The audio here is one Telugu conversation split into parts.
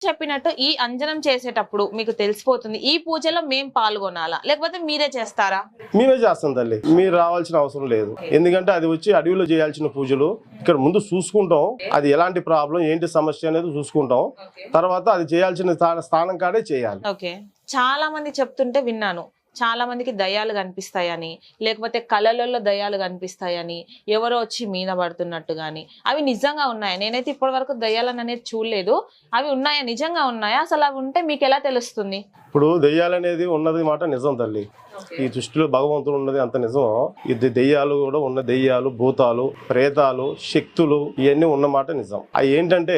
చెప్పినట్టు ఈ అంజనం చేసేటప్పుడు మీకు తెలిసిపోతుంది ఈ పూజలో మేం పాల్గొనాలా లేకపోతే మీరే చేస్తారా? మేమే చేస్తాం తల్లి, మీరు రావాల్సిన అవసరం లేదు. ఎందుకంటే అది వచ్చి అడవిలో చేయాల్సిన పూజలు. ఇక్కడ ముందు చూసుకుంటాం అది ఎలాంటి ప్రాబ్లం ఏంటి సమస్య అనేది చూసుకుంటాం. తర్వాత అది చేయాల్సిన స్థానం కాడే చేయాలి. ఓకే, చాలా మంది చెప్తుంటే విన్నాను, చాలా మందికి దయ్యాలు కనిపిస్తాయని, లేకపోతే కళలలో దయ్యాలు కనిపిస్తాయని, ఎవరో వచ్చి మీద పడుతున్నట్టు గాని. అవి నిజంగా ఉన్నాయా? నేనైతే ఇప్పటి వరకు దయ్యాలను అనేది చూడలేదు. అవి ఉన్నాయా, నిజంగా ఉన్నాయా? అసలు అవి ఉంటే మీకు ఎలా తెలుస్తుంది? ఇప్పుడు దెయ్యాలు అనేది ఉన్నది మాట నిజం తల్లి. ఈ దృష్టిలో భగవంతుడు ఉన్నది అంత నిజం. ఇది దెయ్యాలు కూడా ఉన్న, దెయ్యాలు, భూతాలు, ప్రేతాలు, శక్తులు ఇవన్నీ ఉన్నమాట నిజం. అవి ఏంటంటే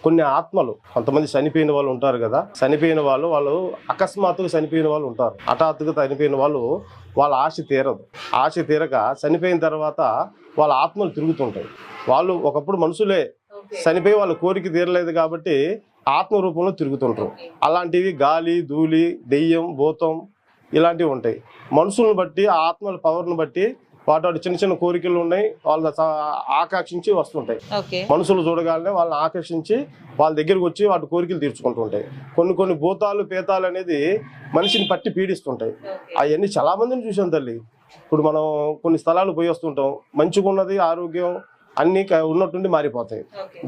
కొన్ని ఆత్మలు, కొంతమంది చనిపోయిన వాళ్ళు ఉంటారు కదా, చనిపోయిన వాళ్ళు అకస్మాత్తుగా చనిపోయిన వాళ్ళు ఉంటారు. హఠాత్తుగా చనిపోయిన వాళ్ళు, వాళ్ళ ఆశ తీరదు. ఆశ తీరక చనిపోయిన తర్వాత వాళ్ళ ఆత్మలు తిరుగుతుంటాయి. వాళ్ళు ఒకప్పుడు మనుషులే, చనిపోయి వాళ్ళ కోరిక తీరలేదు కాబట్టి ఆత్మ రూపంలో తిరుగుతుంటారు. అలాంటివి గాలి, ధూళి, దెయ్యం, భూతం ఇలాంటివి ఉంటాయి. మనుషులను బట్టి, ఆత్మల పవర్ను బట్టి వాటి చిన్న చిన్న కోరికలు ఉన్నాయి, వాళ్ళ ఆకర్షించి వస్తుంటాయి. మనుషులు చూడగానే వాళ్ళని ఆకర్షించి వాళ్ళ దగ్గరకు వచ్చి వాటి కోరికలు తీర్చుకుంటూ ఉంటాయి. కొన్ని భూతాలు, పేతాలు అనేది మనిషిని పట్టి పీడిస్తుంటాయి. అవన్నీ చాలా మందిని చూసాం తల్లి. ఇప్పుడు మనం కొన్ని స్థలాలు పోయి వస్తుంటాం, మంచిగా ఉన్నది ఆరోగ్యం అన్ని ఉన్నట్టుండి మారిపోతాయి.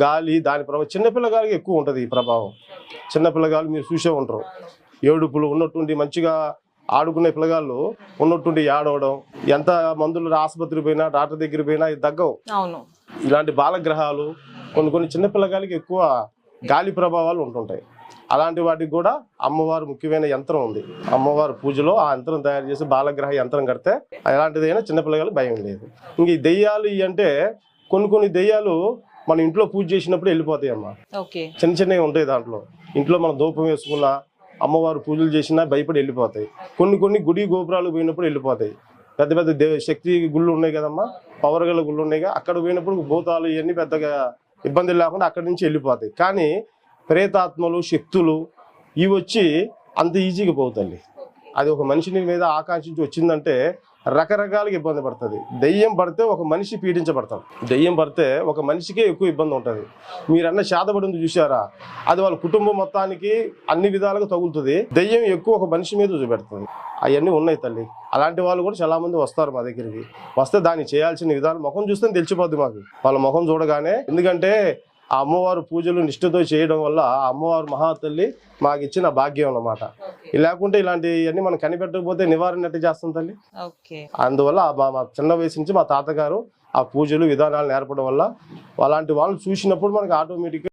గాలి, దాని ప్రభావం చిన్నపిల్లగాలికి ఎక్కువ ఉంటుంది. ఈ ప్రభావం చిన్నపిల్లగాలు మీరు చూసే ఉంటారు. ఏడుపులు ఉన్నట్టుండి మంచిగా ఆడుకునే పిల్లగాళ్ళు ఉన్నట్టుండి ఆడవడం, ఎంత మందులు ఆసుపత్రికి పోయినా డాక్టర్ దగ్గర పోయినా ఇది తగ్గవు. ఇలాంటి బాలగ్రహాలు కొన్ని చిన్న పిల్లగాలికి ఎక్కువ గాలి ప్రభావాలు ఉంటుంటాయి. అలాంటి వాటికి కూడా అమ్మవారు ముఖ్యమైన యంత్రం ఉంది. అమ్మవారు పూజలో ఆ యంత్రం తయారు చేసి బాలగ్రహ యంత్రం కడితే ఎలాంటిదైనా చిన్నపిల్లగాలు భయం లేదు. ఇంక ఈ దెయ్యాలు ఇవి అంటే కొన్ని దెయ్యాలు మన ఇంట్లో పూజ చేసినప్పుడు వెళ్ళిపోతాయి అమ్మ. చిన్నవి ఉంటాయి. దాంట్లో ఇంట్లో మనం ధూపం వేసుకున్నా, అమ్మవారు పూజలు చేసినా భయపడి వెళ్ళిపోతాయి. కొన్ని గుడి గోపురాలు పోయినప్పుడు వెళ్ళిపోతాయి. పెద్ద శక్తి గుళ్ళు ఉన్నాయి కదమ్మా, పవర్ గల గుళ్ళు ఉన్నాయి కదా, అక్కడ పోయినప్పుడు భూతాలు ఇవన్నీ పెద్దగా ఇబ్బందులు లేకుండా అక్కడి నుంచి వెళ్ళిపోతాయి. కానీ ప్రేతాత్మలు, శక్తులు ఇవి వచ్చి అంత ఈజీగా పోతాయి. అది ఒక మనిషిని మీద ఆకాంక్షించి వచ్చిందంటే రకరకాలుగా ఇబ్బంది పడుతుంది. దెయ్యం పడితే ఒక మనిషి పీడించబడతాడు. దెయ్యం పడితే ఒక మనిషికే ఎక్కువ ఇబ్బంది ఉంటుంది. మీరన్న శాతపడింది చూసారా, అది వాళ్ళ కుటుంబం మొత్తానికి అన్ని విధాలుగా తగులుతుంది. దెయ్యం ఎక్కువ ఒక మనిషి మీద చూపెడుతుంది. అవన్నీ ఉన్నాయి తల్లి. అలాంటి వాళ్ళు కూడా చాలా మంది వస్తారు మా దగ్గరికి. వస్తే దాన్ని చేయాల్సిన విధానం ముఖం చూస్తే తెలిసిపోద్ది మాకు. వాళ్ళ ముఖం చూడగానే, ఎందుకంటే ఆ అమ్మవారు పూజలు నిష్ఠతో చేయడం వల్ల ఆ అమ్మవారు మహాతల్లి మాకు ఇచ్చిన భాగ్యం అన్నమాట. లేకుంటే ఇలాంటివన్నీ మనం కనిపెట్టకపోతే నివారణ ఎట్లా చేస్తాం తల్లి. అందువల్ల మా చిన్న వయసు నుంచి మా తాతగారు ఆ పూజలు విధానాలు నేర్పడం వల్ల అలాంటి వాళ్ళు చూసినప్పుడు మనకు ఆటోమేటిక్గా